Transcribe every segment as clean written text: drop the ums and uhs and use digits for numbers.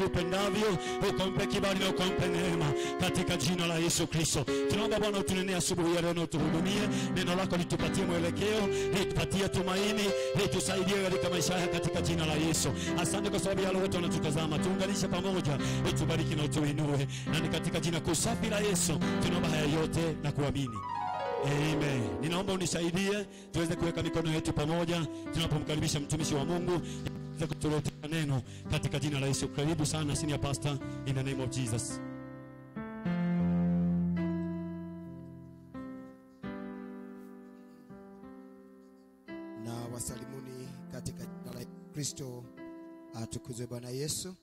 kadri upendavyo, ukampe kibali na ukampe neema katika jina la Yesu Kristo. Tunaomba Bwana utunenea asubuhi ya leo na utuhudumie, neno lako litupatie mwelekeo, litupatie tumaini, litusaidie katika maisha haya katika jina la Yesu. Asante kwa sababu ya wale wote wanatutazama, tuunganishe pamoja, utubariki na utuinue, na ni katika jina kusafi la Yesu tunaomba haya yote na kuamini. Amen. Ninaomba unisaidie tuweze kuweka mikono yetu pamoja tunapomkaribisha mtumishi wa Mungu za kutuletea neno katika jina la Yesu. Karibu sana senior pastor, in the name of Jesus. Na wasalimuni katika jina la Kristo. Atukuzwe Bwana Yesu.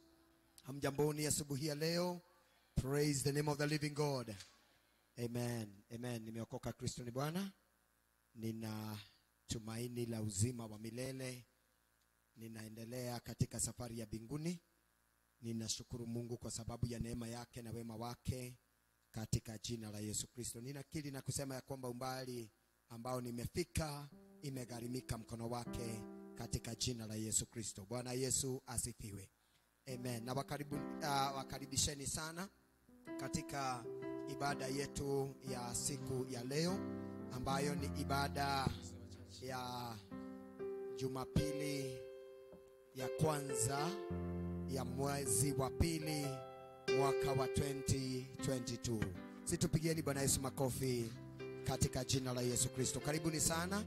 Hamjamboni asubuhi ya leo. Praise the name of the living God. Amen. Amen. Nimeokoka, Kristo ni Bwana. Nina tumaini la uzima wa milele. Ninaendelea katika safari ya mbinguni. Ninashukuru Mungu kwa sababu ya neema yake na wema wake katika jina la Yesu Kristo. Ninakiri na kusema ya kwamba umbali ambao nimefika imegharimika mkono wake katika jina la Yesu Kristo. Bwana Yesu asifiwe. Amen. Na wakaribisheni sana katika ibada yetu ya siku ya leo, ambayo ni ibada ya Jumapili ya kwanza ya mwezi wa pili mwaka wa 2022. Situpigieni Bwana Yesu makofi katika jina la Yesu Kristo. Karibuni sana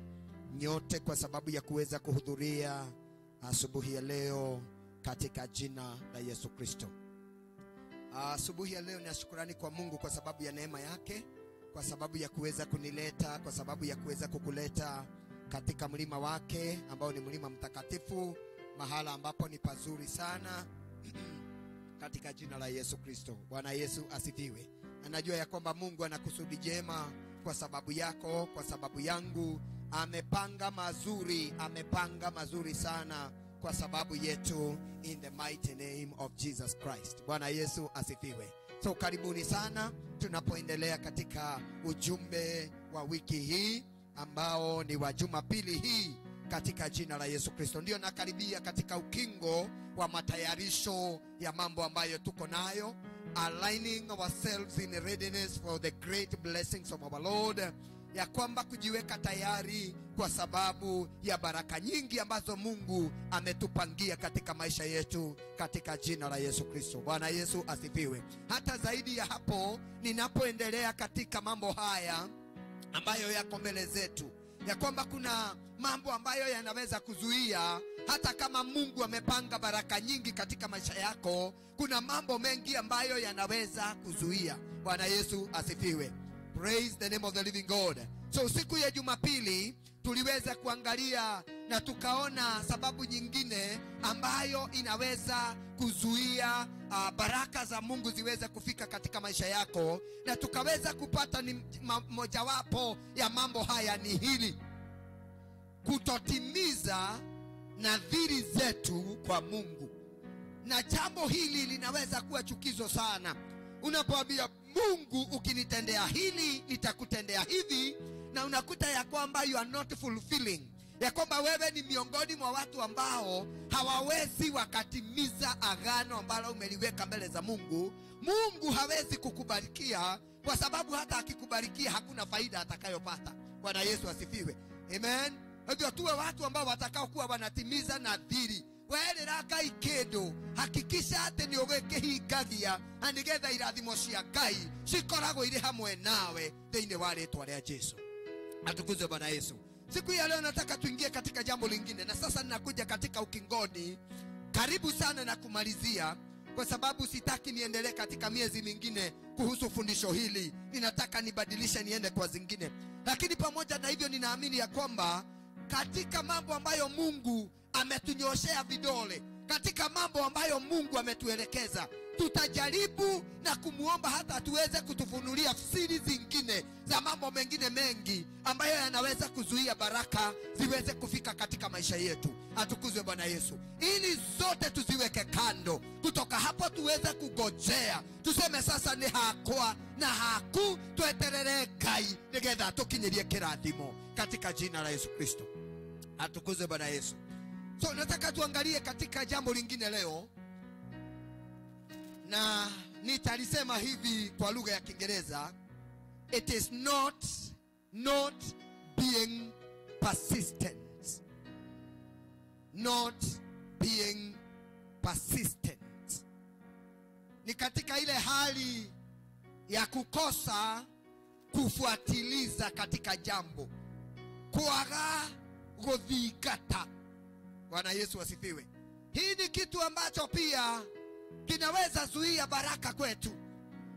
nyote kwa sababu ya kuweza kuhudhuria asubuhi ya leo katika jina la Yesu Kristo. Asubuhi ya leo ni shukrani kwa Mungu kwa sababu ya neema yake, kwa sababu ya kuweza kunileta, kwa sababu ya kuweza kukuleta katika mlima wake ambao ni mlima mtakatifu, mahala ambapo ni pazuri sana katika jina la Yesu Kristo. Bwana Yesu asifiwe. Anajua ya kwamba Mungu ana kusudi jema kwa sababu yako, kwa sababu yangu. Amepanga mazuri sana kwa sababu yetu, in the mighty name of Jesus Christ. Bwana Yesu asifiwe. So karibuni sana tunapoendelea katika ujumbe wa wiki hii ambao ni wa Jumapili hii katika jina la Yesu Kristo. Ndio nakaribia katika ukingo wa matayarisho ya mambo ambayo tuko nayo, aligning ourselves in readiness for the great blessings of our Lord, ya kwamba kujiweka tayari kwa sababu ya baraka nyingi ambazo Mungu ametupangia katika maisha yetu katika jina la Yesu Kristo. Bwana Yesu asifiwe. Hata zaidi ya hapo, ninapoendelea katika mambo haya ambayo yako mbele zetu, ya kwamba kuna mambo ambayo yanaweza kuzuia, hata kama Mungu amepanga baraka nyingi katika maisha yako, kuna mambo mengi ambayo yanaweza kuzuia. Bwana Yesu asifiwe. Praise the name of the living God. So siku ya Jumapili tuliweza kuangalia na tukaona sababu nyingine ambayo inaweza kuzuia baraka za Mungu ziweze kufika katika maisha yako, na tukaweza kupata ni mojawapo ya mambo haya ni hili: kutotimiza nadhiri zetu kwa Mungu. Na jambo hili linaweza kuwa chukizo sana. Unapoambia Mungu, ukinitendea hili nitakutendea hivi, na unakuta ya kwamba you are not fulfilling, ya kwamba wewe ni miongoni mwa watu ambao hawawezi wakatimiza agano ambalo umeliweka mbele za Mungu. Mungu hawezi kukubarikia kwa sababu hata akikubarikia hakuna faida atakayopata. Bwana Yesu asifiwe. Amen. Hivyo tuwe watu ambao watakao kuwa wanatimiza nadhiri. Wewe raka ikedo, hakikisha ate ni ugeke hingagia anigetha irathimo cia Ngai cikoragwo ire hamwe nawe thiini wa ritwa rĩa Yesu. Atukuzwe Bwana Yesu. Siku ya leo nataka tuingie katika jambo lingine, na sasa ninakuja katika ukingoni karibu sana na kumalizia, kwa sababu sitaki niendelee katika miezi mingine kuhusu fundisho hili. Ninataka nibadilishe niende kwa zingine. Lakini pamoja na hivyo, ninaamini ya kwamba katika mambo ambayo Mungu ametunyoshea vidole, katika mambo ambayo Mungu ametuelekeza, tutajaribu na kumuomba hata tuweze kutufunulia siri zingine za mambo mengine mengi ambayo yanaweza kuzuia baraka ziweze kufika katika maisha yetu. Atukuzwe Bwana Yesu. Ili zote tuziweke kando, kutoka hapo tuweze kugojea, tuseme sasa ni hakwa na haku, tueterere Ngai nigetha tukinyirie kirathimo katika jina la Yesu Kristo. Atukuzwe Bwana Yesu. So nataka tuangalie katika jambo lingine leo Na nitalisema hivi kwa lugha ya Kiingereza, it is not being persistent. Not being persistent. Ni katika ile hali ya kukosa kufuatiliza katika jambo, kuaga kuthikata. Bwana Yesu asifiwe. Hii ni kitu ambacho pia kinaweza zuia baraka kwetu,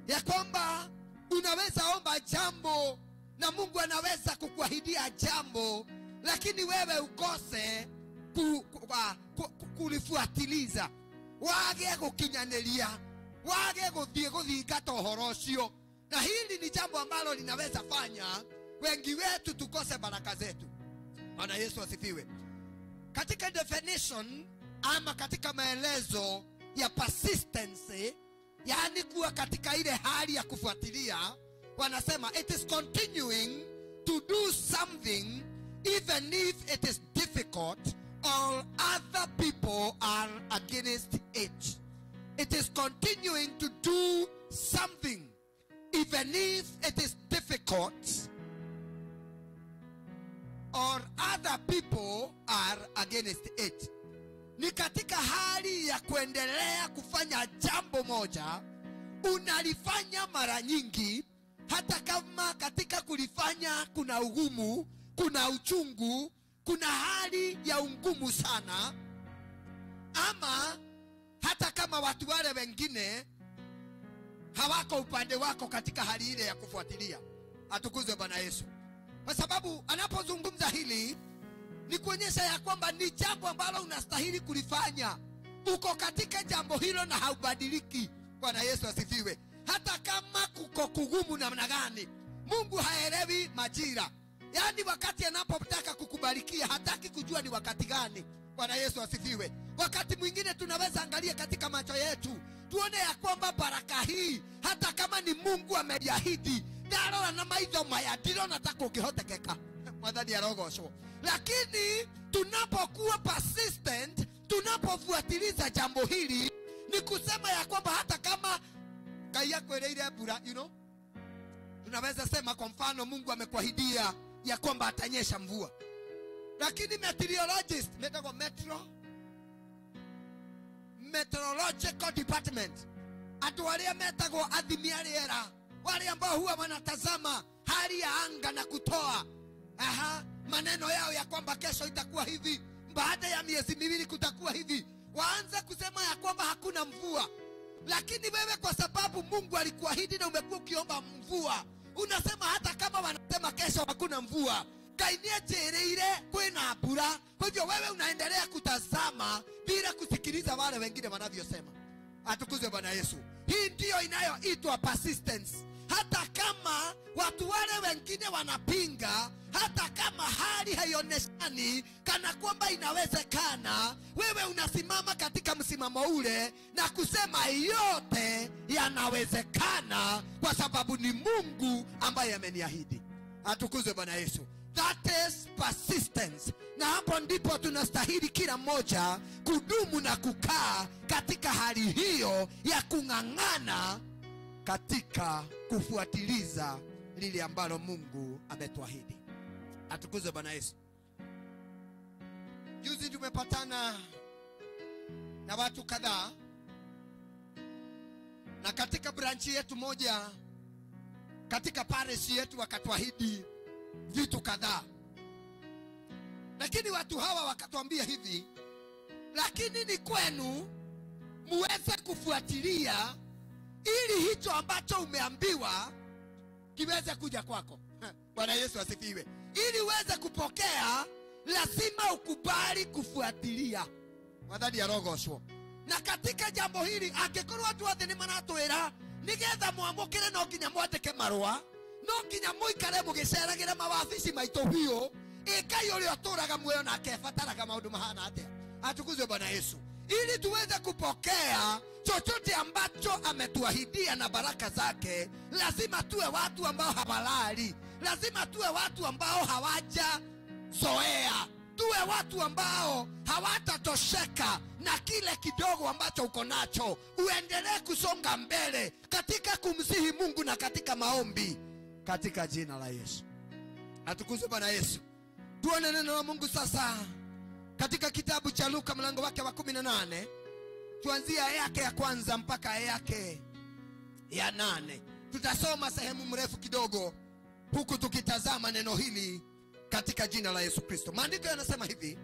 ya kwamba unaweza omba jambo na Mungu anaweza kukuahidia jambo, lakini wewe ukose kulifuatiliza, wage kukinyanelia, wage kuthikata uhoro ucio. Na hili ni jambo ambalo linaweza fanya wengi wetu tukose baraka zetu. Bwana Yesu asifiwe. Katika definition ama katika maelezo ya persistency, yani kuwa katika ile hali ya kufuatilia, wanasema it is continuing to do something even if it is difficult or other people are against it. It is continuing to do something even if it is difficult or other people are against it. Ni katika hali ya kuendelea kufanya jambo moja, unalifanya mara nyingi, hata kama katika kulifanya kuna ugumu, kuna uchungu, kuna hali ya ungumu sana, ama hata kama watu wale wengine hawako upande wako katika hali ile ya kufuatilia. Atukuzwe Bwana Yesu. Kwa sababu anapozungumza hili ni kuonyesha ya kwamba ni jambo ambalo unastahili kulifanya. Uko katika jambo hilo na haubadiliki. Bwana Yesu asifiwe. Hata kama kuko kugumu namna gani, Mungu haelewi majira. Yaani wakati anapotaka kukubarikia hataki kujua ni wakati gani. Bwana Yesu asifiwe. Wakati mwingine tunaweza angalia katika macho yetu, tuone ya kwamba baraka hii hata kama ni Mungu ameahidi, ndarora na maitho maya ndirona ta kungihotekeka. Mwathani arogocwo. Lakini tunapokuwa persistent, tunapofuatiliza jambo hili, ni kusema ya kwamba hata kama Ngai akwereire mbura, tunaweza sema kwa mfano Mungu amekuahidia ya kwamba atanyesha mvua, lakini meteorological department, atuwalia metago athimia rĩera, wale ambao huwa wanatazama hali ya anga na kutoa maneno yao ya kwamba kesho itakuwa hivi, baada ya miezi miwili kutakuwa hivi, waanza kusema ya kwamba hakuna mvua. Lakini wewe kwa sababu Mungu alikuahidi na umekuwa ukiomba mvua, unasema hata kama wanasema kesho hakuna mvua, Kainia jereire kwena mbura. Kwa hivyo wewe unaendelea kutazama bila kusikiliza wale wengine wanavyosema. Atukuzwe Bwana Yesu. Hii ndio inayoitwa persistence. Hata kama watu wale wengine wanapinga, hata kama hali haioneshani kana kwamba inawezekana, wewe unasimama katika msimamo ule na kusema yote yanawezekana kwa sababu ni Mungu ambaye ameniahidi. Atukuzwe Bwana Yesu. That is persistence. Na hapo ndipo tunastahili kila mmoja kudumu na kukaa katika hali hiyo ya kung'ang'ana katika kufuatiliza lile ambalo Mungu ametuahidi. Atukuzwe Bwana Yesu. Juzi tumepatana na watu kadhaa, na katika branchi yetu moja katika parish yetu wakatuahidi vitu kadhaa. Lakini watu hawa wakatuambia hivi, lakini ni kwenu muweze kufuatilia ili hicho ambacho umeambiwa kiweze kuja kwako. Bwana Yesu asifiwe. Ili uweze kupokea lazima ukubali kufuatilia. Mwathani arogocwo. Na katika jambo hili angĩkorwo watu othe nĩ maratwĩra nigetha mwamũkĩre no nginya mwandĩke marũa, no nginya mũikare mũgĩceragĩra mawabici maitũ biũ, Ngai ũrĩa ũtũraga muoyo na akebataraga maũndũ mahana atĩa. Atukuzwe Bwana Yesu. Ili tuweze kupokea chochote ambacho ametuahidia na baraka zake, lazima tuwe watu ambao hawalali. Lazima tuwe watu ambao hawaja zoea tuwe watu ambao hawatatosheka na kile kidogo ambacho uko nacho. Uendelee kusonga mbele katika kumsihi Mungu na katika maombi, katika jina la Yesu. Atukuzwe Bwana Yesu. Tuone neno la Mungu sasa katika kitabu cha Luka mlango wake wa 18, tuanzia aya yake ya kwanza mpaka aya yake ya 8. Tutasoma sehemu mrefu kidogo huku tukitazama neno hili katika jina la Yesu Kristo. Maandiko yanasema hivi,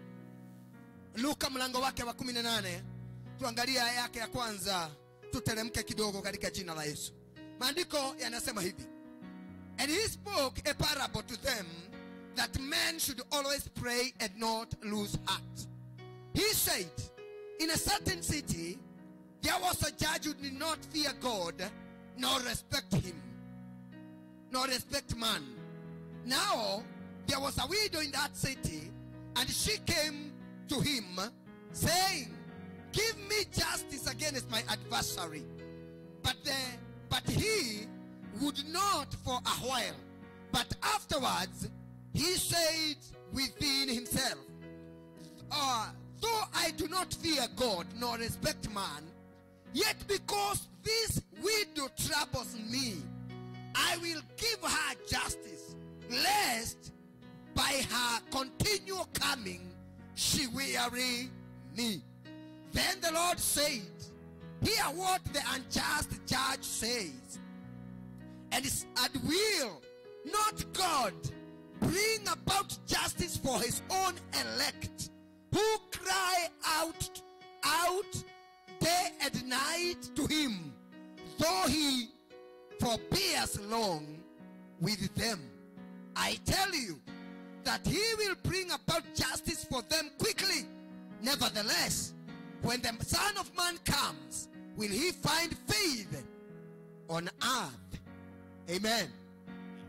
Luka mlango wake wa 18, tuangalie aya yake ya kwanza, tuteremke kidogo katika jina la Yesu. Maandiko yanasema hivi: And he spoke a parable to them, that men should always pray and not lose heart. He said, in a certain city there was a judge who did not fear God, nor respect him, nor respect man. Now there was a widow in that city, and she came to him, saying, Give me justice against my adversary. But he would not for a while. But afterwards he said within himself, Though I do not fear God nor respect man, yet because this widow troubles me, I will give her justice, lest by her continual coming she weary me. Then the Lord said, Hear what the unjust judge says, and will not God bring about justice for his own elect, who cry out day and night to him, though he forbears long with them? I tell you that he will bring about justice for them quickly. Nevertheless, when the Son of Man comes, will he find faith on earth? Amen.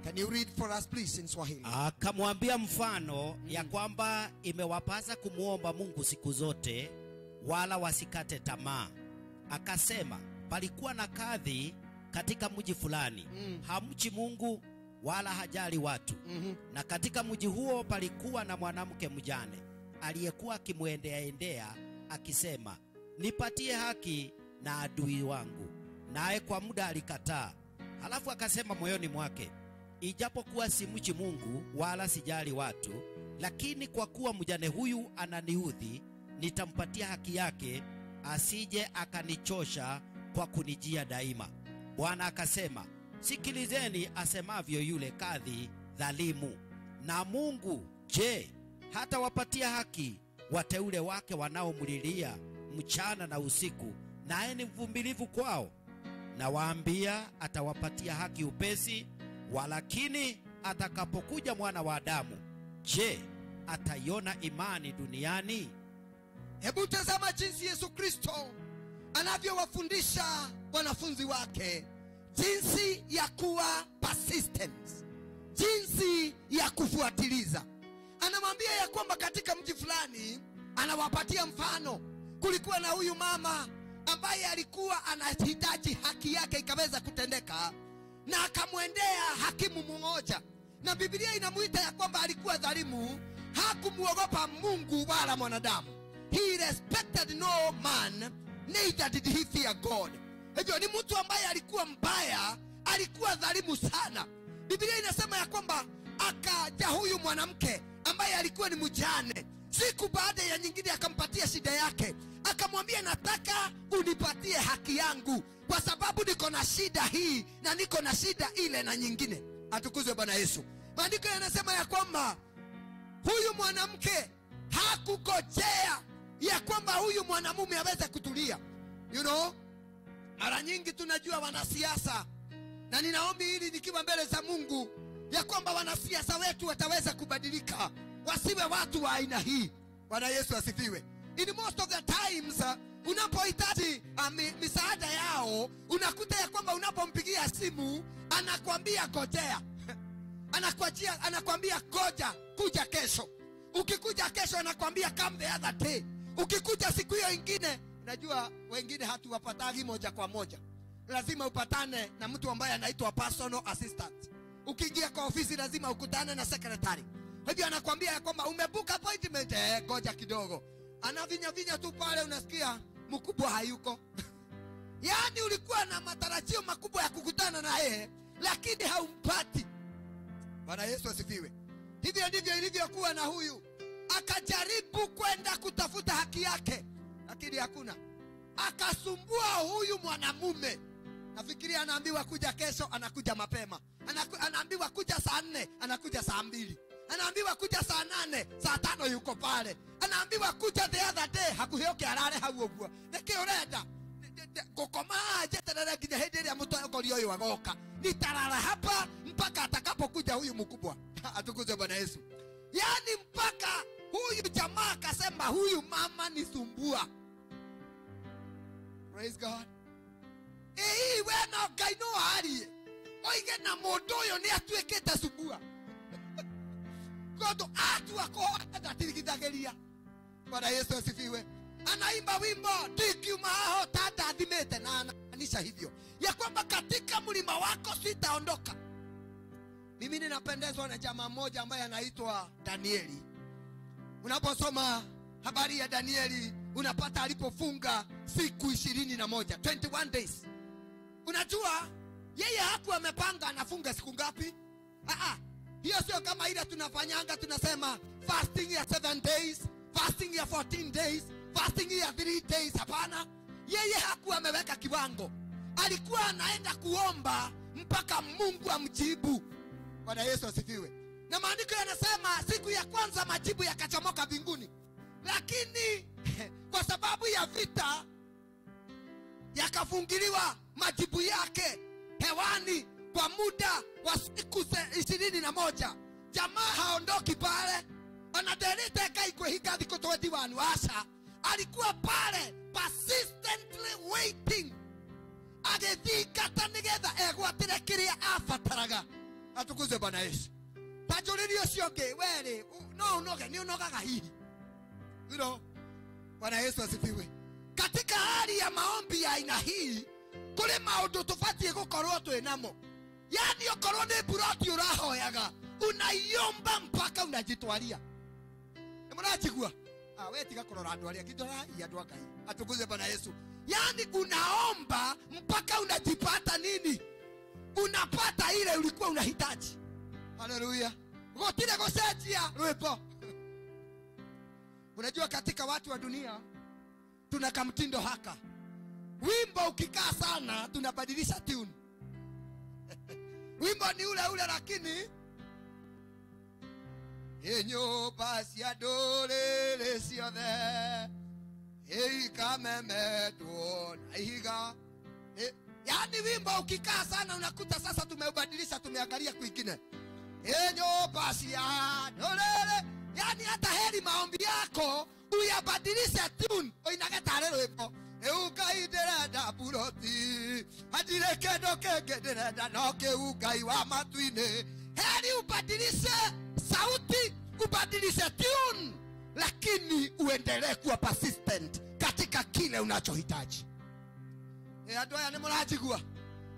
Can you read for us please in Swahili? Akamwambia mfano ya kwamba imewapasa kumuomba Mungu siku zote, wala wasikate tamaa. Akasema, palikuwa na kadhi katika mji fulani, hamchi Mungu wala hajali watu. Na katika mji huo palikuwa na mwanamke mjane, aliyekuwa akimwendea akisema, nipatie haki na adui wangu. Naye kwa muda alikataa. Halafu akasema moyoni mwake, ijapokuwa simchi Mungu wala sijali watu, lakini kwa kuwa mjane huyu ananiudhi, nitampatia haki yake, asije akanichosha kwa kunijia daima. Bwana akasema, sikilizeni asemavyo yule kadhi dhalimu. Na Mungu, je, hata wapatia haki wateule wake wanaomlilia mchana na usiku, naye ni mvumilivu kwao? Na waambia, atawapatia haki upesi. Walakini atakapokuja Mwana wa Adamu, je, ataiona imani duniani? Hebu tazama jinsi Yesu Kristo anavyowafundisha wanafunzi wake jinsi ya kuwa persistent, jinsi ya kufuatiliza. Anamwambia ya kwamba katika mji fulani, anawapatia mfano. Kulikuwa na huyu mama ambaye alikuwa anahitaji haki yake ikaweza kutendeka, na akamwendea hakimu mmoja, na Biblia inamuita ya kwamba alikuwa dhalimu. Hakumuogopa Mungu wala mwanadamu. He respected no man, neither did he fear God. Hivyo ni mtu ambaye alikuwa mbaya, alikuwa dhalimu sana. Biblia inasema ya kwamba akaja huyu mwanamke ambaye alikuwa ni mjane, siku baada ya nyingine akampatia shida yake, akamwambia, nataka unipatie haki yangu, kwa sababu niko na shida hii na niko na shida ile na nyingine. Atukuzwe Bwana Yesu. Maandiko yanasema ya kwamba huyu mwanamke hakukojea ya kwamba huyu mwanamume aweze kutulia. Mara nyingi tunajua wanasiasa, na ninaombi hili nikiwa mbele za Mungu ya kwamba wanasiasa wetu wataweza kubadilika, wasiwe watu wa aina hii. Bwana Yesu asifiwe. In most of the times unapohitaji misaada yao, unakuta ya kwamba unapompigia simu anakuambia ngojea. Anakuambia ngoja, kuja kesho. Ukikuja kesho anakuambia come the other day. Ukikuja siku hiyo ingine, najua wengine hatuwapatagi moja kwa moja. Lazima upatane na mtu ambaye anaitwa personal assistant. Ukiingia kwa ofisi lazima ukutane na secretary. hivyo anakuambia ya kwamba umebuka appointment, ngoja kidogo. Anavinya tu pale, unasikia mkubwa hayuko. Yani ulikuwa na matarajio makubwa ya kukutana na yeye, lakini haumpati. Bwana Yesu asifiwe. Hivyo ndivyo ilivyokuwa na huyu. Akajaribu kwenda kutafuta haki yake, lakini hakuna. Akasumbua huyu mwanamume. Nafikiria anaambiwa kuja kesho, anakuja mapema. Anaambiwa kuja saa 4, anakuja saa 2. Anaambiwa kuja saa 8, saa 5 yuko pale. Anaambiwa kuja the other day, hakuhioke arare hau ogwo. Niki urenda gukoma jeterere nginya hindi iria mutongori uyu agoka. Nitarara hapa mpaka atakapokuja huyu mkubwa. Atukuze Bwana Yesu. Yani mpaka huyu jamaa akasema huyu mama ni sumbua. Praise God. Wena Ngai no ari. Oige na mundu uyu ni atuikite sumbua. Godo atu akoa tatirigithageria. Bwana Yesu asifiwe. Anaimba wimbo dikiuma ho tata adimete na ananisha hivyo ya kwamba katika mlima wako sitaondoka. Mimi ninapendezwa na jamaa mmoja ambaye anaitwa Danieli. Unaposoma habari ya Danieli unapata alipofunga siku 21, 21 days. Unajua yeye hakuwa amepanga anafunga siku ngapi? Hiyo sio kama ile tunafanyanga, tunasema fasting ya 7 days, fasting ya 14 days, fasting ya 3 days. Hapana, yeye hakuwa ameweka kiwango. Alikuwa anaenda kuomba mpaka Mungu amjibu. Bwana Yesu asifiwe. Na maandiko yanasema siku ya kwanza majibu yakachomoka mbinguni, lakini kwa sababu ya vita yakafungiliwa majibu yake hewani kwa muda wa siku 21. Jamaa haondoki pale, anadelete kaikwe hika thiko 21. Washa alikuwa pale persistently waiting, agethikata nigetha egwatire kiria afataraga. Atukuze Bwana Yesu. Tajuririo cionge were no unoge ni unogaga hihi. Bwana Yesu asifiwe. Katika hali ya maombi ya aina hii kule maundu tufatie gukorwo twinamo. Yani okorwo ni buroti urahoyaga, unaiomba mpaka unajitwalia. Mnachigua wewe tiga korora andu aria kidora ya andu akai. Atukuze Bwana Yesu. Yani unaomba mpaka unajipata nini? Unapata ile ulikuwa unahitaji. Haleluya. Gotile gosejia rwepo. Unajua katika watu wa dunia tuna kamtindo haka. Wimbo ukikaa sana tunabadilisha tune. Wimbo ni ule ule lakini enyo basi adole siothe kameme tuona higa. Yani wimbo ukikaa sana unakuta sasa tumeubadilisha, tumeangalia kwingine. Enyo basi adole. Yani hata heri maombi yako uyabadilishe tune. Oinageta lelo ipo eukaidera buroti adire kedo kegedera noke ukai wa matwine. Heri ubadilishe sauti, ubadilishe tune, lakini uendelee kuwa persistent katika kile unachohitaji. Adoya ni mnachigua.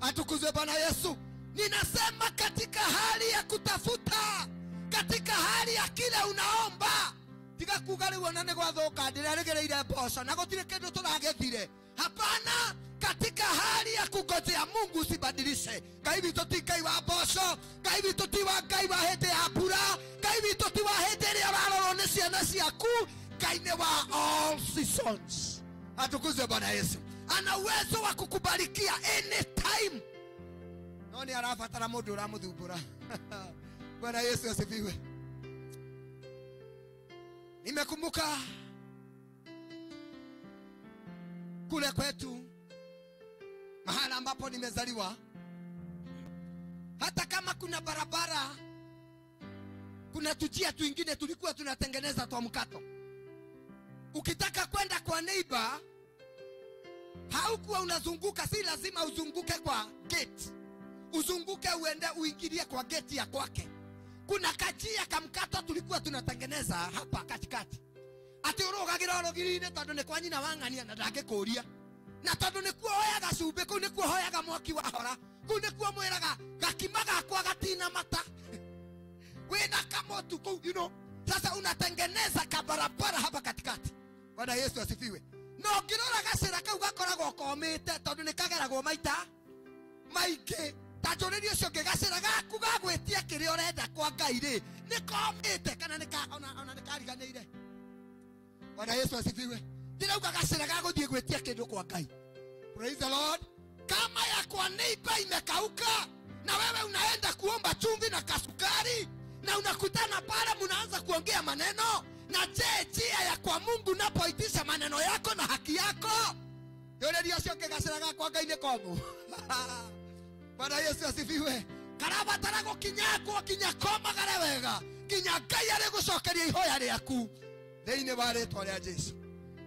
Atukuzwe Bwana Yesu. Ninasema katika hali ya kutafuta, katika hali ya kile unaomba, tiga kugari wonane gwathoka ndiregereire mboco na gotire kendo turagethire. Hapana, katika hali ya kungojea Mungu usibadilishe. Ngai witu ti Ngai wa mboco, Ngai witu ti wa Ngai wa hende ya mbura, Ngai witu ti wa hende ria warorwo ni ciana ciaku, Ngai ni wa all seasons. Atukuzwe Bwana Yesu. Ana uwezo wa kukubarikia anytime. Noni arafatara mundu uramuthumbura. Bwana Yesu asifiwe. Nimekumbuka kule kwetu mahala ambapo nimezaliwa, hata kama kuna barabara, kuna tujia tuingine tulikuwa tunatengeneza twa mkato. Ukitaka kwenda kwa neighbor haukuwa unazunguka, si lazima uzunguke kwa gate. Uzunguke uende uingilie kwa gate ya kwake. Kuna kajia kamkato tulikuwa tunatengeneza hapa katikati. Ati urogagira rogirine tondu ni kwa nyina wangania na ndangikuria. Na tondu ni kuo hoyaga cumbe, kuu ni kuo hoyaga mwaki wa hora, kuu ni kuo mwiraga gakima gakwa gatina mata. We wena kama tuko, you know. Sasa unatengeneza kabarabara hapa katikati. Bwana Yesu asifiwe. No kirora gacira kau gakoragwo komete tondu ni kageragwo maita maige. Tajorerio cio ngigacira gaku gagwetia kiria urenda kwa Ngai ri ni komete kana ni ka ona ni kariganire. Bwana Yesu asifiwe. Ndirauga gacira gaguthie gwetia kindu kwa Ngai. Praise the Lord. Kama ya kwa neighbor imekauka na wewe unaenda kuomba chumvi na kasukari na unakutana pale mnaanza kuongea maneno, na je, njia ya kwa Mungu unapoitisha maneno yako na haki yako? Yule ndio sio kigaciraga kwa Ngai ni komo. Bwana Yesu asifiwe. Karaba tarago kinyako kinyakoma garewega. Kinyakai ari gucokeria ihoya riaku. Theine bare tore Yesu.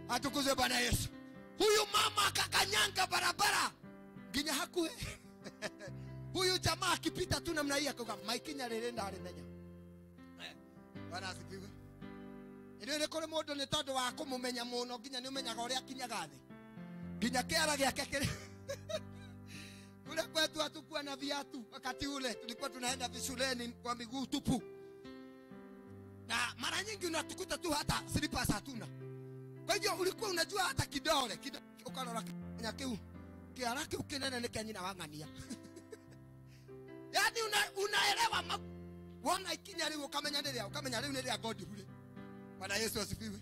Atukuze Bwana Yesu. Huyu mama akakanyanga barabara ginya hakuhe. Huyu jamaa akipita tu namna hii akaga maikinya rere ndare menya. Bwana asifiwe. Ile kole modo ni tondu wa kumumenya muno ginya ni umenyaga uria kinyaga thi. Ginya kiara giake kire. Kule kwetu hatukuwa na viatu wakati ule, tulikuwa tunaenda shuleni kwa miguu tupu. Na mara nyingi unatukuta tu hata slippers hatuna. Kwa hiyo ulikuwa unajua hata kidole ukarora kinyakeu kiarake ukinene ni kenyina wangania. Yani unaelewa wana ikinya leo ukamenya leo ni God hule. Bwana Yesu asifiwe.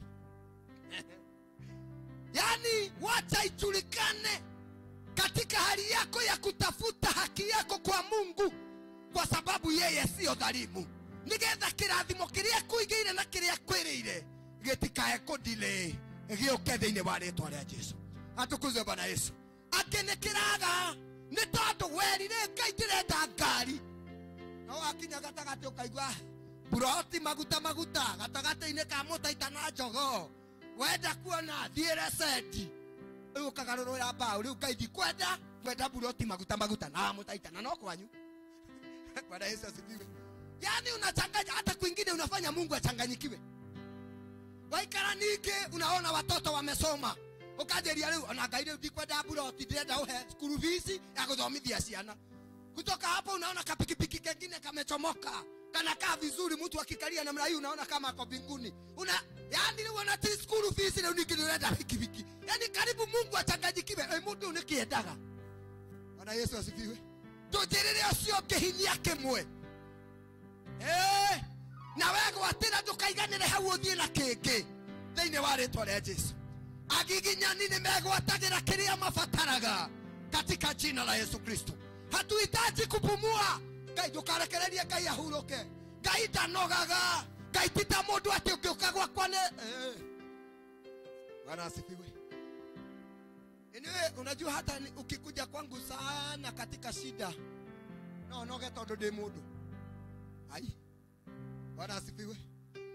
Yani wacha ijulikane katika hali yako ya kutafuta haki yako kwa Mungu, kwa sababu yeye sio dhalimu. Nigetha kirathimo kiria kuigeire na kiria kwirire gitikae kodile gioke thiini wa ritwa ria Jesu. Atukuze Bwana Yesu. Akenekiraga ni tondu werire Ngai ndirenda ngari, no akinya gatagati ukaigua buroti maguta gatagati-ini ka mutaita na njogo wenda kuona thiere seti ukagaruru ya bao riu kaidi kwenda buroti maguta na mutaita na no kwanyu. Bwana Yesu asifiwe. Yani unachanganya hata kwingine, unafanya Mungu achanganyikiwe. Waikara nike unaona watoto wamesoma, ukajeria leo ona Ngai ndikwenda buroti ndenda uhe school fees ya kuthomithia ciana. Kutoka hapo unaona kapikipiki kingine kamechomoka kana kaa vizuri, mtu akikalia namna hii unaona kama ako mbinguni. Yani ni wana school fees leo nikirenda pikipiki. Yani karibu Mungu achanganyikiwe. Mtu unikiendaga. Bwana Yesu asifiwe. Tujirire ucio kihinya kimwe. Na wewe watira ndukaiganire hau uthie na kingi thiini wa ritwa ria Jesu. Agiginyani ni megwatagira kiria mafataraga katika jina la Yesu Kristo. Hatuhitaji kupumua. Ngai ndukarekererie Ngai ahuruke. Ngai ndanogaga. Ngai tita mundu ati ukiukagwa kwane. Bwana asifiwe. Unajua hata ukikuja kwangu sana katika shida, noge tondu ndi mundu. Ai. Bwana asifiwe.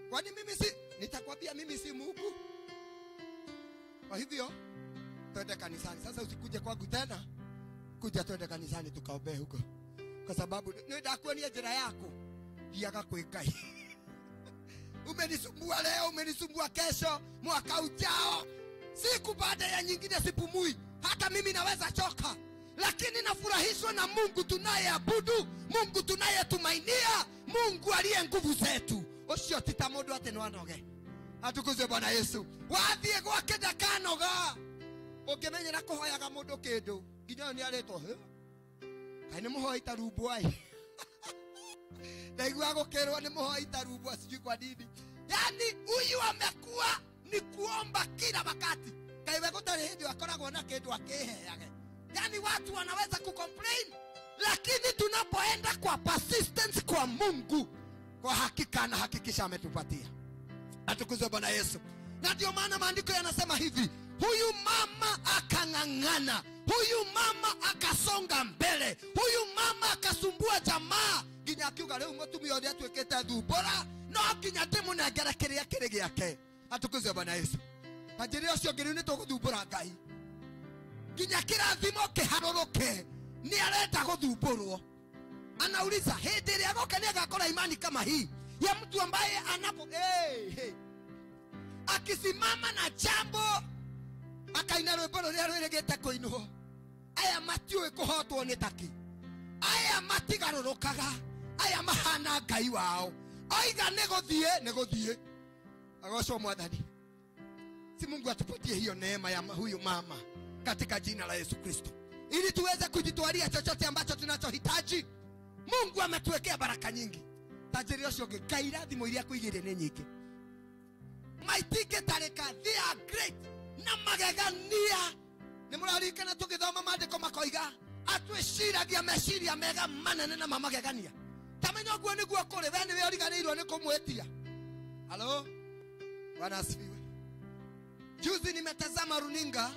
Kwani mimi si nitakwambia mimi si Mungu? Kwa hivyo twende kanisani. Sasa usikuje kwangu tena. Kuja twende kanisani tukaombe huko. Kwa sababu nenda kuonia njira yako ndiaga kwikai. Umenisumbua leo, umenisumbua kesho, mwaka ujao, siku baada ya nyingine sipumui. Hata mimi naweza choka, lakini nafurahishwa na Mungu tunayeabudu, Mungu tunayetumainia, Mungu aliye nguvu zetu. Ucio tita mundu ati no anoge. Atukuze Bwana Yesu. Wathie gwake ndakanoga. Ukimenyera kuhoyaga mundu kindu nginya ni aretwo kai ni muhoi tarumbu ai. Ndaigua gukirwo ni muhoi tarumbu asijui kwa nini. Yani huyu amekuwa ni kuomba kila wakati. Kai wewe gutari hindi akoragwo na kindu akiheage. Yani watu wanaweza kucomplain, lakini tunapoenda kwa persistence kwa Mungu, kwa hakika na hakikisha ametupatia. Atukuzwe Bwana Yesu. Na ndio maana maandiko yanasema hivi, huyu mama akang'ang'ana, huyu mama akasonga mbele, huyu mama akasumbua jamaa ginya akiuga leo mutumia yule atweketa thubora no ginya timu na ngara kiria kiri giake. Atukuzwe Bwana Yesu. Kanjiri ucio ngiri ni tuguthumbura Ngai ginya kirathimo kiharoroke, ni arenda guthumburwo. Anauliza hindi ria goka ni agakora imani kama hii ya mtu ambaye anapo akisimama na jambo akaina rwimbo ruria rwirigite kuinwo. Aya matiwe kuhotwo ni taki, aya matigarurukaga, aya mahana Ngai wao. Oiga negothie. Agosho mwadhani. Si Mungu atupatie hiyo neema ya huyu mama katika jina la Yesu Kristo, ili tuweze kujitwalia chochote ambacho tunachohitaji. Mungu ametuwekea baraka nyingi. Tajiri ucio kairathi moiria kuigire ni nyingi. Maitige tareka, they are great. Na magegania. Ni murarikana tugithoma maandiko makoiga atwiciragia meciria mega manene na mamagegania. Tamenya guo niguo kuri we niwe origanirwo ni kumwetia. Halo? Bwana asifiwe. Juzi nimetazama runinga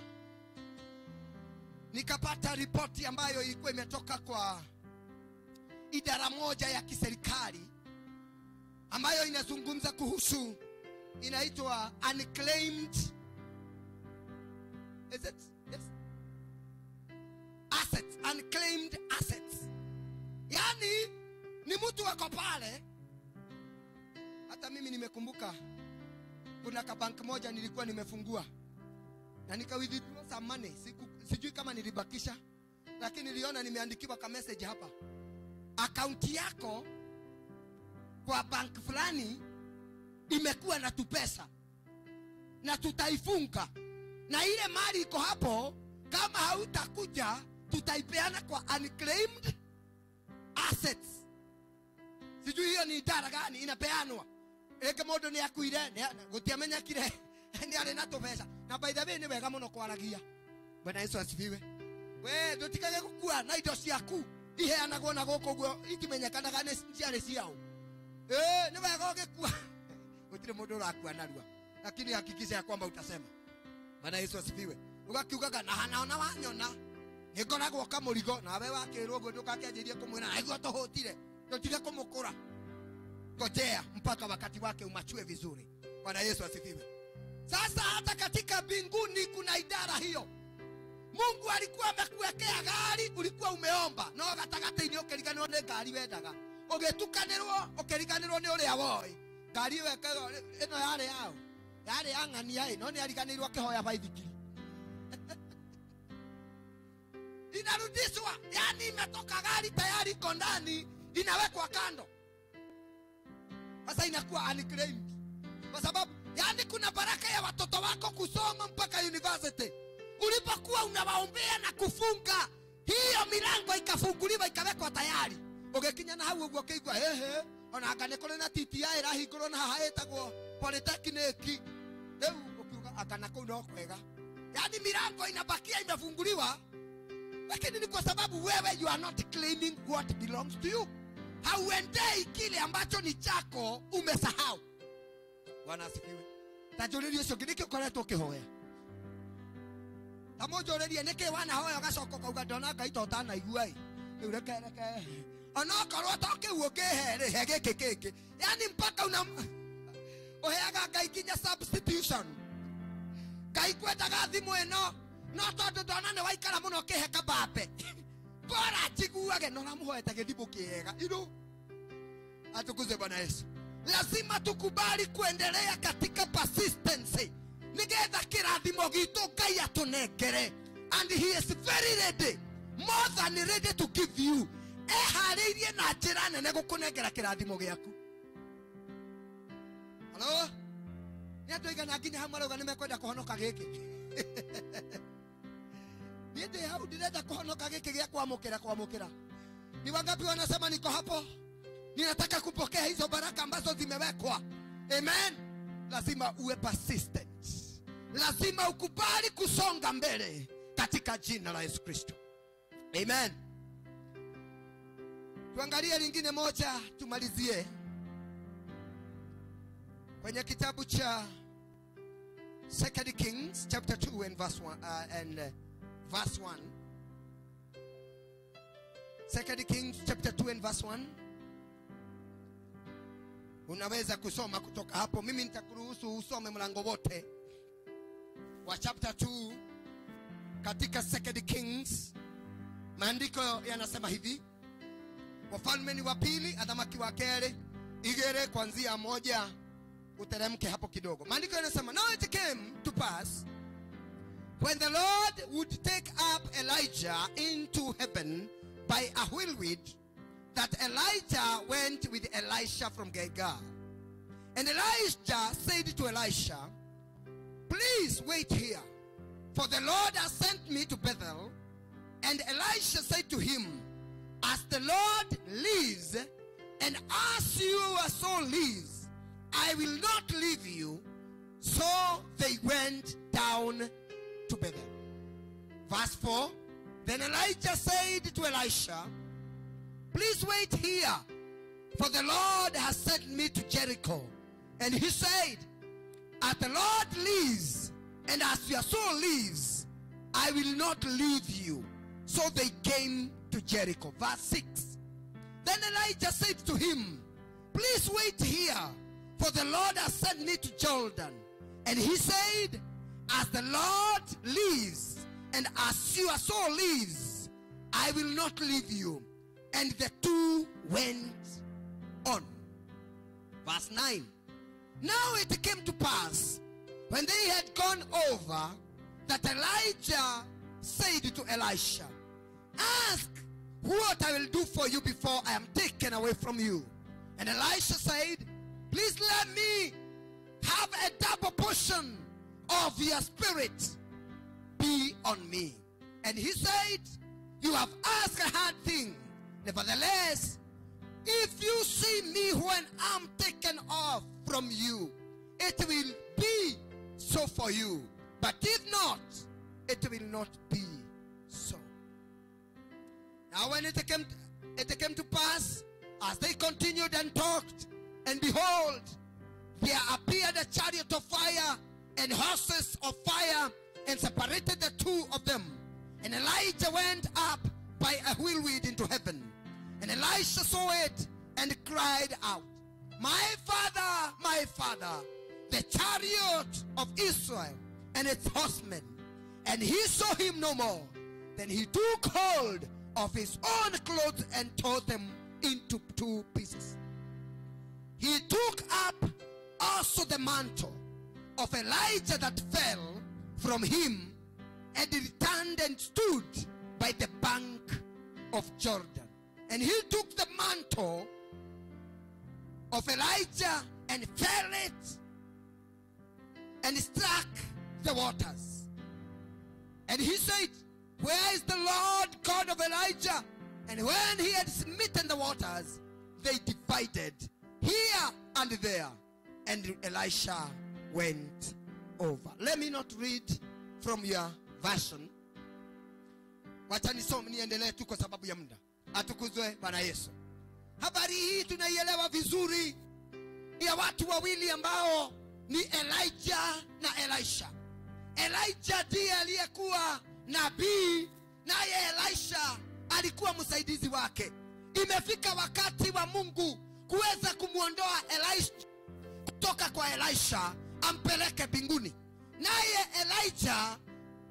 nikapata ripoti ambayo ilikuwa imetoka kwa idara moja ya kiserikali ambayo inazungumza kuhusu, inaitwa unclaimed, is it? Yes. Assets, unclaimed assets. Yani ni mtu wako pale. Hata mimi nimekumbuka kuna kabank moja nilikuwa nimefungua na nikawithdraw some money. Sijui kama nilibakisha, lakini niliona nimeandikiwa ka message hapa, akaunti yako kwa bank fulani imekuwa na tupesa na tutaifunga, na ile mali iko hapo kama hautakuja tutaipeana kwa unclaimed assets. Sijui hiyo ni idara gani inapeanwa. Eke modo ni akuire gutiamenya kire ni ale na tupesa. Na by the way ni wega muno kwaragia. Bwana Yesu asifiwe. We tutikage gukua na indo ciaku iheanagwo na goko guo itimenyekanaga ni ciare ciao. Ni wega ugikua gutire mundu urakua narua, lakini hakikisha ya kwamba utasema. Bwana Yesu asifiwe. Ugakiugaga na hana wanyona nikoragwo kamurigo nawe wakirwo go ndukakenjerie kumwira aigua tohotire tutige kumukura. Ngojea mpaka wakati wake umachue vizuri. Bwana Yesu asifiwe. Sasa hata katika mbinguni kuna idara hiyo. Mungu alikuwa amekuwekea gari, ulikuwa umeomba no gatagataini ukiriganirwo ni gari wendaga, ugetukanirwo ukiriganirwo ni uria woi gari wekego ino yale yao yale ang'ania no ni ariganirwo kihoya baithikiri. Inarudishwa, yani imetoka gari tayari iko ndani, inawekwa kando. Sasa inakuwa unclaimed. Kwa sababu yani kuna baraka ya watoto wako kusoma mpaka university. Ulipokuwa unawaombea na kufunga, hiyo milango ikafunguliwa ikawekwa tayari. Ugekinya na hau uguo keigwa ona anga nikore na TTI rahingurwo na haetagwo polytechnic. Leo ukiuga akana kuu no kwega. Yani milango inabakia imefunguliwa. Lakini ni kwa sababu wewe you are not claiming what belongs to you. Hauendei kile ambacho ni chako, umesahau. Bwana asifiwe. Tajuririo cio githike ukoretwo kihoya. Tamojorerie nike wana hoya gacoko kauga ndona ngai totana iguai. Riu reke ona korwo toke uokehere hege kekeke. Yani mpaka una oheaga ngai kinya substitution. Ngai kwetaga thimu eno no tondu ndona ni waikara muno kiheka babe. Bora chiguage no namuhoeta githibu kiega. Iru atukuze Bwana Yesu. Lazima tukubali kuendelea katika persistency. Nigetha kirathimo gitu Ngai atunengere. And he is very ready, more than ready to give you. Eharirie na njira nene gukunengera kirathimo giaku. Halo? Ni atoiga na nginya hamwe nimekwenda kuhonoka giki. Niende hau direnda kuhonoka giki gia kwamukira. Ni wangapi wanasema niko hapo? Ninataka kupokea hizo baraka ambazo zimewekwa. Amen. Lazima uwe persistent. Lazima ukubali kusonga mbele katika jina la Yesu Kristo. Amen. Tuangalie lingine moja tumalizie. Kwenye kitabu cha 2 Kings chapter 2 and verse 1 verse 1. 2 Kings chapter 2 and verse 1. Unaweza kusoma kutoka hapo. Mimi nitakuruhusu usome mlango wote wa chapter 2 katika 2 Kings. Maandiko yanasema hivi. Wafalme ni wa pili, Adhamaki wa kere, igere kuanzia 1 uteremke hapo kidogo. Maandiko yanasema, now it came to pass when the Lord would take up Elijah into heaven by a whirlwind, that Elijah went with Elisha from Gilgal. And Elijah said to Elisha, please wait here, for the Lord has sent me to Bethel. And Elisha said to him, as the Lord lives, and as your soul lives, I will not leave you. So they went down to Bethel. Verse 4, then Elijah said to Elisha, please wait here, for the Lord has sent me to Jericho. And he said, as the Lord lives, and as your soul lives, I will not leave you. So they came to Jericho. Verse 6. Then Elijah said to him, please wait here, for the Lord has sent me to Jordan. And he said, as the Lord lives, and as your soul lives, I will not leave you. And the two went on. Verse 9. Now it came to pass, when they had gone over, that Elijah said to Elisha, ask what I will do for you before I am taken away from you. And Elisha said, please let me have a double portion of your spirit be on me. And he said, you have asked a hard thing. Nevertheless, if you see me when I'm taken off from you, it will be so for you. But if not, it will not be so. Now when it came to pass, as they continued and talked, and behold, there appeared a chariot of fire and horses of fire, and separated the two of them. And Elijah went up by a whirlwind into heaven. And Elisha saw it and cried out, my father, the chariot of Israel and its horsemen. And he saw him no more. Then he took hold of his own clothes and tore them into two pieces. He took up also the mantle of Elijah that fell from him, and returned and stood by the bank of Jordan. And he took the mantle of Elijah and fell it and struck the waters. And he said, where is the Lord God of Elijah? And when he had smitten the waters, they divided here and there, and Elisha went over. Let me not read from your version. Wacha nisome niendelee tu kwa sababu ya muda. Atukuzwe Bwana Yesu. Habari hii tunaielewa vizuri, ya watu wawili ambao ni Elijah na Elisha. Elijah ndiye aliyekuwa nabii, naye Elisha alikuwa msaidizi wake. Imefika wakati wa Mungu kuweza kumuondoa Elisha kutoka kwa Elisha ampeleke mbinguni. Naye Elijah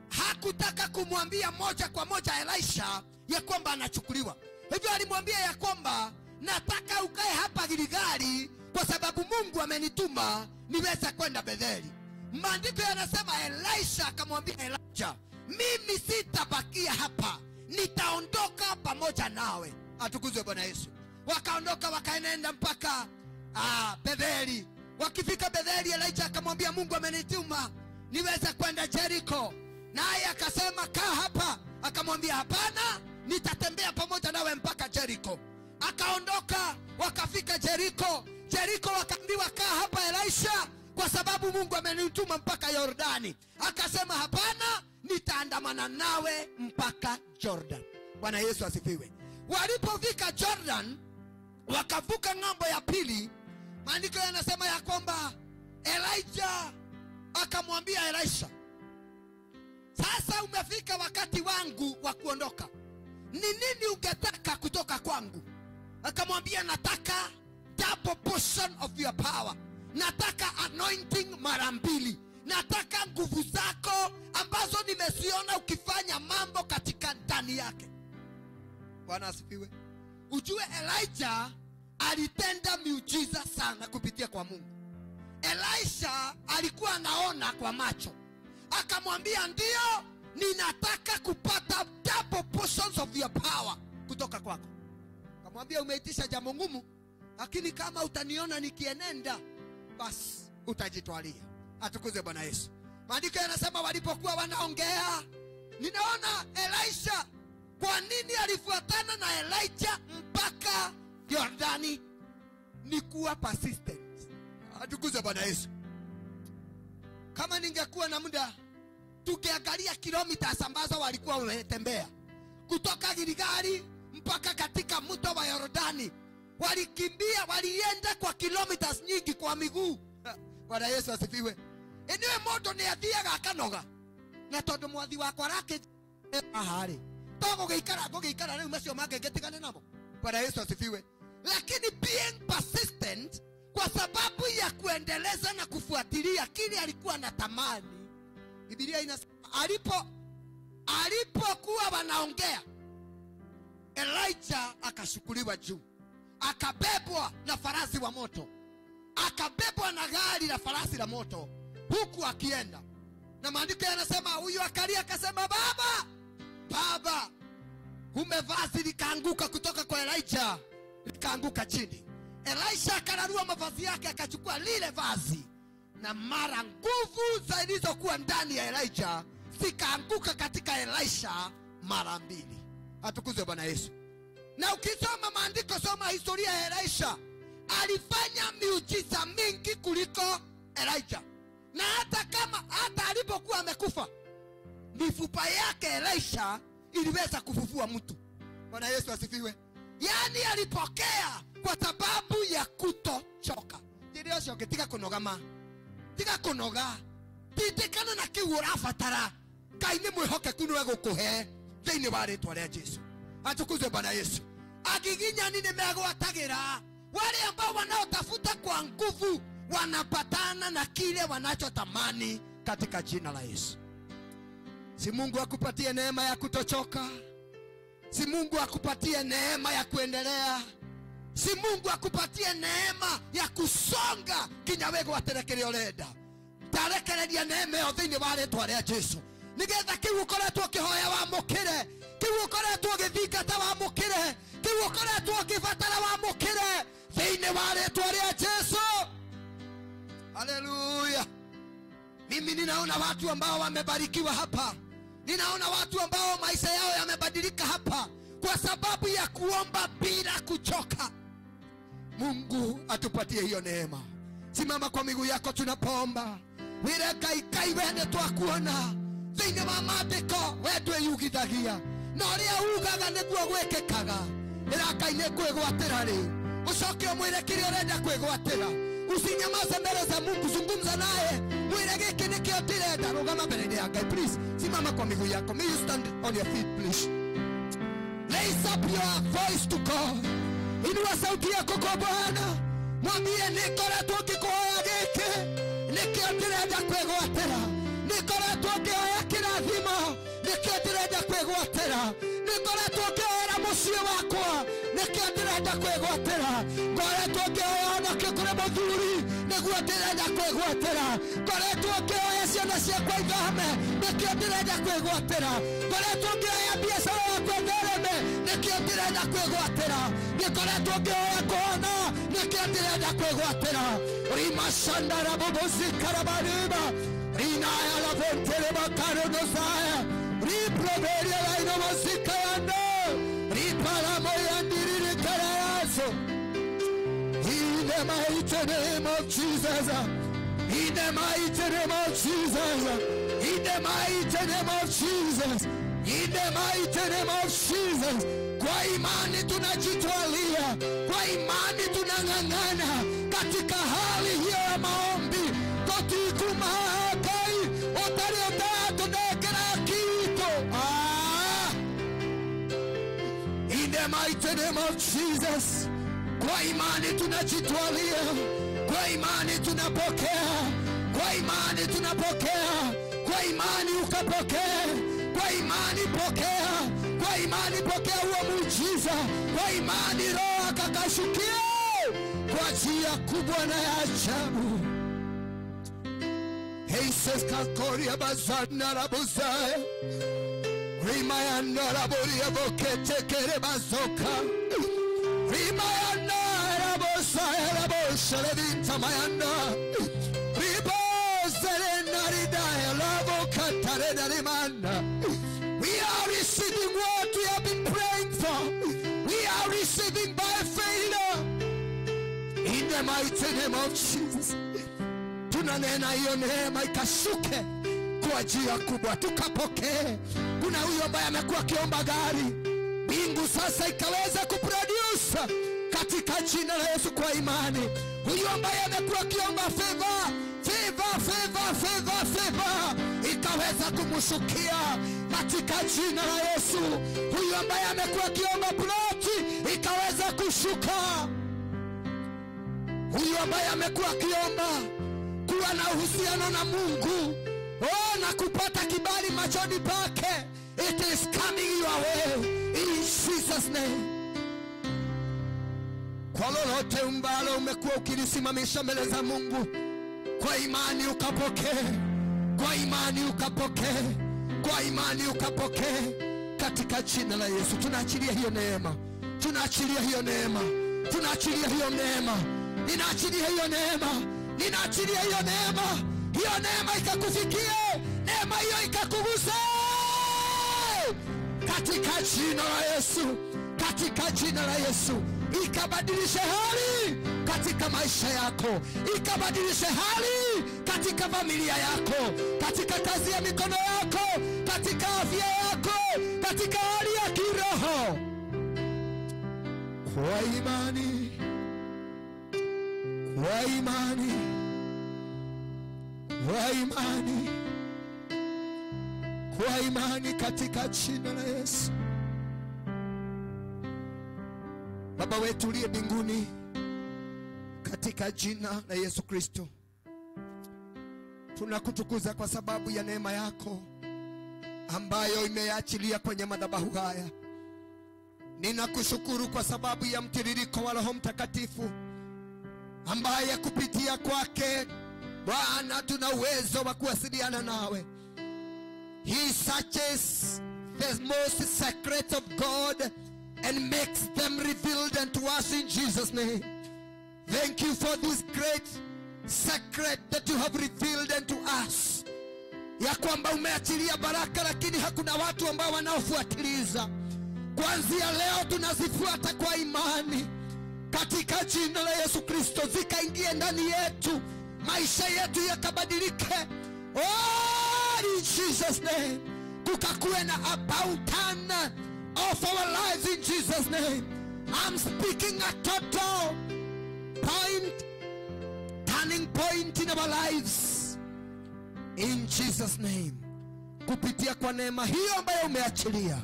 hakutaka kumwambia moja kwa moja Elisha ya kwamba anachukuliwa. Hivyo alimwambia ya kwamba nataka ukae hapa Gilgali kwa sababu Mungu amenituma niweze kwenda Betheli. Maandiko yanasema Elisha akamwambia Elijah, mimi sitabakia hapa, nitaondoka pamoja nawe. Atukuzwe Bwana Yesu. Wakaondoka wakaenda mpaka Betheli. Wakifika Betheli, Elijah akamwambia Mungu amenituma niweze kwenda Jericho. Naye akasema kaa hapa. Akamwambia hapana, nitatembea pamoja nawe mpaka Jericho. Akaondoka wakafika Jericho. Jericho wakaambiwa kaa hapa Elisha, kwa sababu Mungu amenituma mpaka Yordani. Akasema hapana, nitaandamana nawe mpaka Jordan. Bwana Yesu asifiwe. Walipofika Jordan, wakavuka ng'ambo ya pili. Maandiko yanasema ya kwamba Elijah akamwambia Elisha, sasa umefika wakati wangu wa kuondoka. Ni nini ungetaka kutoka kwangu? Akamwambia nataka double portion of your power. Nataka anointing mara mbili. Nataka nguvu zako ambazo nimesiona ukifanya mambo katika ndani yake. Bwana asifiwe. Ujue Elijah alitenda miujiza sana kupitia kwa Mungu. Elisha alikuwa anaona kwa macho. Akamwambia ndio, ninataka kupata double portions of your power kutoka kwako. Akamwambia umeitisha jambo ngumu, lakini kama utaniona nikienenda basi utajitwalia. Atukuze Bwana Yesu. Maandiko yanasema walipokuwa wanaongea, ninaona Elisha, kwa nini alifuatana na Elijah mpaka Yordani? Ni kuwa persistent. Atukuze Bwana Yesu. Kama ningekuwa na muda, tungeangalia kilomita ambazo walikuwa wametembea kutoka Gilgali mpaka katika mto wa Yordani. Walikimbia, walienda kwa kilomita nyingi kwa miguu. Bwana Yesu asifiwe. Eniwe moto ni athiaga akanoga, na tondu mwathi wakwa rake ahari togo geikara rĩu macio make ngetigane namo. Bwana Yesu asifiwe. Lakini being persistent, kwa sababu ya kuendeleza na kufuatilia kile alikuwa anatamani. Biblia inasema alipokuwa wanaongea, Elijah akashukuliwa juu, akabebwa na farasi wa moto, akabebwa na gari la farasi la moto, huku akienda. Na maandiko yanasema huyu akalia akasema, baba, vazi likaanguka kutoka kwa Elijah, likaanguka chini. Elisha akararua mavazi yake, akachukua lile vazi, na mara nguvu zilizokuwa ndani ya Elijah zikaanguka katika Elisha mara mbili. Atukuzwe Bwana Yesu. Na ukisoma maandiko, soma historia ya Elisha, alifanya miujiza mingi kuliko Elijah. Na hata alipokuwa amekufa, mifupa yake Elisha iliweza kufufua mtu. Bwana Yesu asifiwe. Yani alipokea kwa sababu ya kutochoka. Ndio sio ketika kunogama. Tika kunoga. Titikana na kiura fatara. Kaini mwihoke kunwe gukuhe. Thĩinĩ wa rĩĩtwa rĩa Yesu. Atukuzwe Bwana Yesu. Agiginya nini megwatagira. Wale ambao wanaotafuta kwa nguvu wanapatana na kile wanachotamani katika jina la Yesu. Si Mungu akupatie neema ya kutochoka. Si Mungu akupatie neema ya kuendelea. Si Mungu akupatie neema ya kusonga kinya wego waterekere orenda. Tarekereria neema yo thĩinĩ wa rĩĩtwa rĩa Yesu. Nigetha kiu ukoretwo kihoya wa mukire, kiu ukoretwo githingata wa mukire, kiu ukoretwo gibatara wa mukire thĩinĩ wa rĩĩtwa rĩa Yesu. Haleluya. Mimi ninaona watu ambao wamebarikiwa hapa. Ninaona watu ambao maisha yao yamebadilika hapa kwa sababu ya kuomba bila kuchoka. Mungu atupatie hiyo neema. Simama kwa miguu yako tunapoomba. Wire kai wende twakuona. Thĩinĩ wa maandĩko wendwe yugithagia. Na ũrĩa ugaga nĩguo gwĩkĩkaga. Ĩrakai nĩ kwĩgwatĩra rĩu. Ucoke mwĩre kĩrĩa ũrenda kwĩgwatĩra. Usinyamaze mbele za Mungu, zungumza naye. Mwile giki nikio direda. Rugama mbele ya Ngai, please. Simama kwa miguu yako. May you stand on your feet, please. Raise up your voice to God. Inua sauti yako kwa Bwana. Mwambie nikoretwo ngĩkũhoya gĩkĩ. Nikio direda kwĩgwatĩra. Nikoretwo ngĩhoya kĩrathimo. Nikio direda kwĩgwatĩra. Nikoretwo ngĩhoya mũciĩ wakwa. Nikio direda kwĩgwatĩra. Ngoretwo ngĩhoya na kĩkũre mũthuri. Nĩguo ndĩrenda kwĩgwatĩra. Ngoretwo ngĩhoya ciana ciakwa ithame. Nikio ndĩrenda kwĩgwatĩra. Ngoretwo ngĩhoya biacara yakwa ĩthereme. Nikio ndĩrenda kwĩgwatĩra. Ngoretwo ngĩhoya kũhona. Nikio ndĩrenda kwĩgwatĩra. Rima shandara bobosi karabarima. Rina ya la ventere bakaro nosaya. Riproveria la inovasika yando. Ripara moyandiriri karayaso. In the mighty name of Jesus. In the mighty name of Jesus. In the mighty name of Jesus. In the mighty name of Jesus. Kwa imani tunajitwalia. Kwa imani tunang'ang'ana katika hali hiyo ya maombi. Totikumakai otari otatu nekera kito. In the mighty name of Jesus. Kwa imani tunajitwalia. Kwa imani tunapokea. Kwa imani tunapokea. Kwa imani ukapokea. Kwa imani pokea. Kwa imani pokea huo muujiza. Kwa imani Roho akakashukia kwa njia kubwa na ya ajabu. Jesus kakoria bazana la buzaya. Rima ya nara boria bokete kere bazoka. Rimayana Rabosaya Rabosha Mayanda. We are receiving what we have been praying for. We are receiving by faith. In the mighty name of Jesus. Tunanena hiyo neema ikashuke kwa njia kubwa, tukapokee. Kuna huyo ambaye amekuwa akiomba gari, mbingu sasa ikaweza kuproduce katika jina la Yesu kwa imani. Huyo ambaye amekuwa akiomba favor ikaweza kumshukia katika jina la Yesu. Huyo ambaye amekuwa akiomba ploti ikaweza kushuka. Huyo ambaye amekuwa akiomba kuwa na uhusiano na Mungu, na kupata kibali machoni pake, it is coming your way in Jesus name. Kwa lolote umbalo umekuwa ukilisimamisha mbele za Mungu, kwa imani ukapokee, kwa imani ukapokee, kwa imani ukapokee katika jina la Yesu. Tunaachilia hiyo neema, tunaachilia hiyo neema, tunaachilia hiyo neema, ninaachilia hiyo neema, ninaachilia hiyo neema. Hiyo neema ikakufikie, neema hiyo ikakuguse katika jina la Yesu, katika jina la Yesu. Ikabadilishe hali katika maisha yako, ikabadilishe hali katika familia yako, katika kazi ya mikono yako, katika afya yako, katika hali ya kiroho. Kwa imani, kwa imani, kwa imani, kwa imani katika jina la Yesu. Baba wetu uliye mbinguni, katika jina la Yesu Kristo, tunakutukuza kwa sababu ya neema yako ambayo imeachilia kwenye madhabahu haya. Ninakushukuru kwa sababu ya mtiririko wa Roho Mtakatifu ambaye kupitia kwake Bwana tuna uwezo wa kuwasiliana nawe. He searches the most secrets of God and makes them revealed unto us in Jesus' name. Thank you for this great secret that you have revealed unto us, ya kwamba umeachilia baraka lakini hakuna watu ambao wanaofuatiliza. Kuanzia leo tunazifuata kwa imani katika jina la Yesu Kristo. Zikaingie ndani yetu, maisha yetu yakabadilike. Oh, in Jesus' name. Kukakuwe na about turn of our lives in Jesus' name. I'm speaking a total point, turning point in our lives in Jesus' name. Kupitia kwa neema hiyo ambayo umeachilia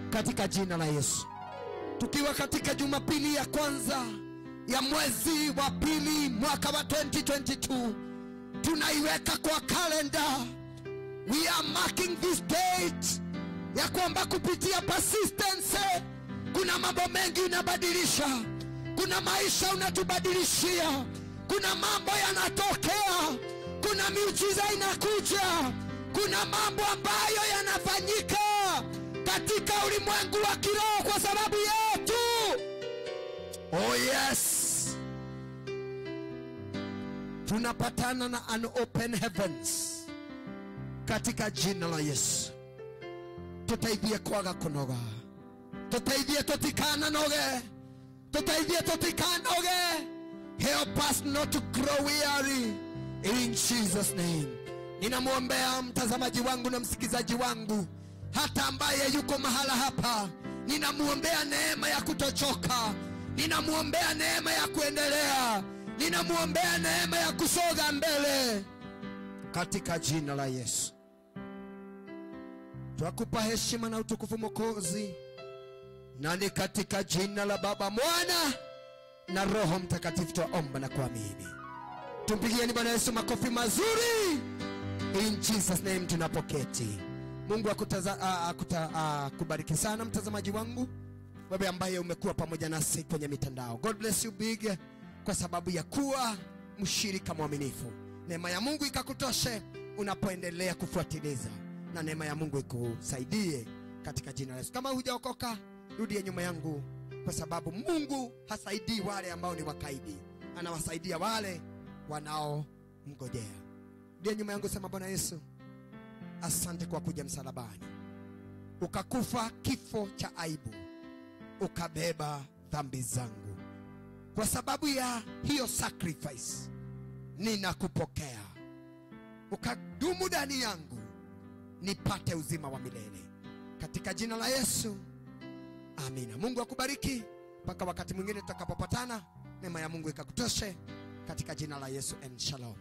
katika jina la Yesu. Tukiwa katika Jumapili ya kwanza ya mwezi wa pili mwaka wa 2022, tunaiweka kwa kalenda. We are marking this date ya kwamba kupitia persistence kuna mambo mengi unabadilisha, kuna maisha unatubadilishia, kuna mambo yanatokea, kuna miujiza inakuja, kuna mambo ambayo yanafanyika katika ulimwengu wa kiroho kwa sababu yetu. Oh yes, tunapatana na an open heavens katika jina la Yesu. Tutaithie kwaga kunoga, tutaithie tutikana noge, tutaithie tutikana noge. Help us not to grow weary in Jesus' name. Ninamwombea mtazamaji wangu na msikizaji wangu, hata ambaye yuko mahala hapa, ninamuombea neema ya kutochoka, ninamuombea neema ya kuendelea, ninamuombea neema ya kusoga mbele katika jina la Yesu. Twakupa heshima na utukufu Mwokozi, na ni katika jina la Baba, Mwana na Roho Mtakatifu twaomba na kuamini. Tumpigieni Bwana Yesu makofi mazuri. In Jesus name tunapoketi. Mungu akubariki sana mtazamaji wangu, wewe ambaye umekuwa pamoja nasi kwenye mitandao. God bless you big kwa sababu ya kuwa mshirika mwaminifu. Neema ya Mungu ikakutoshe unapoendelea kufuatiliza, na neema ya Mungu ikusaidie katika jina la Yesu. Kama hujaokoka, rudi nyuma yangu kwa sababu Mungu hasaidii wale ambao ni wakaidi, anawasaidia wale wanaomngojea. Ndiye nyuma yangu sema, Bwana Yesu, asante kwa kuja msalabani, ukakufa kifo cha aibu, ukabeba dhambi zangu. Kwa sababu ya hiyo sacrifice ninakupokea, ukadumu ndani yangu nipate uzima wa milele, katika jina la Yesu, amina. Mungu akubariki mpaka wakati mwingine tutakapopatana. Neema ya Mungu ikakutoshe katika jina la Yesu, and shalom.